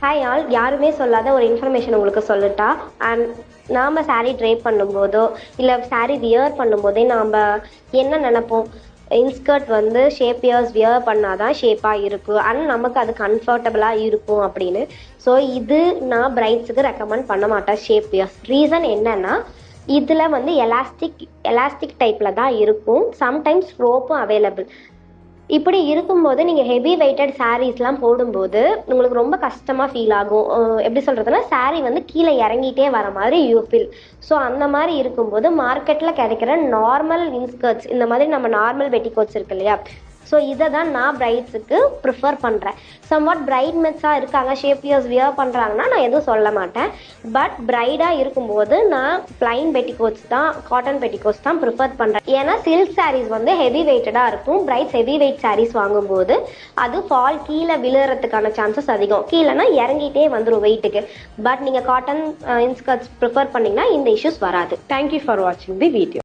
Hi all, யாருமே சொல்லாத ஒரு இன்ஃபர்மேஷன் உங்களுக்கு சொல்லட்டா? அண்ட் நாம் saree ட்ரேப் பண்ணும்போதோ இல்லை saree வியர் பண்ணும்போதே நாம் என்ன நினைப்போம்? இன்ஸ்கர்ட் வந்து ஷேப் இயர்ஸ் வியர் பண்ணாதான் ஷேப்பாக இருக்கும் அண்ட் நமக்கு அது கம்ஃபர்டபுளாக இருக்கும் அப்படின்னு. ஸோ இது நான் பிரைட்ஸுக்கு ரெக்கமெண்ட் பண்ண மாட்டேன் ஷேப் இயர்ஸ். ரீசன் என்னன்னா, இதில் வந்து எலாஸ்டிக் டைப்பில் தான் இருக்கும். சம்டைம்ஸ் ரோப்பும் அவைலபிள். இப்படி இருக்கும்போது நீங்கள் ஹெவி வெயிட்டட் சாரீஸ்லாம் போடும்போது உங்களுக்கு ரொம்ப கஷ்டமாக ஃபீல் ஆகும். எப்படி சொல்கிறதுனா, saree வந்து கீழே இறங்கிட்டே வர மாதிரி யூ ஃபீல். ஸோ அந்த மாதிரி இருக்கும்போது மார்க்கெட்டில் கிடைக்கிற நார்மல் இன்ஸ்கர்ட்ஸ், இந்த மாதிரி நம்ம நார்மல் பெட்டிகோட்ஸ் இருக்கு இல்லையா, ஸோ இதை தான் நான் பிரைட்ஸுக்கு ப்ரிஃபர் பண்ணுறேன். சம்வாட் பிரைட் மெட்ஸாக இருக்காங்க, ஷேப் இயர்ஸ் வியர் பண்ணுறாங்கன்னா நான் எதுவும் சொல்ல மாட்டேன். பட் பிரைடாக இருக்கும்போது நான் பிளைன் பெட்டிகோட்ஸ் தான், காட்டன் பெட்டிகோட்ஸ் தான் ப்ரிஃபர் பண்ணுறேன். ஏன்னா சில்க் சாரீஸ் வந்து ஹெவி வெயிட்டடாக இருக்கும். பிரைட்ஸ் ஹெவி வெயிட் சாரீஸ் வாங்கும்போது அது ஃபால் கீழே விழுறதுக்கான சான்சஸ் அதிகம். கீழேனா இறங்கிட்டே வந்துடும் வெயிட்டுக்கு. பட் நீங்கள் காட்டன் இன்ஸ்கர்ட்ஸ் ப்ரிஃபர் பண்ணிங்கன்னா இந்த இஷ்யூஸ் வராது. Thank you for watching the video.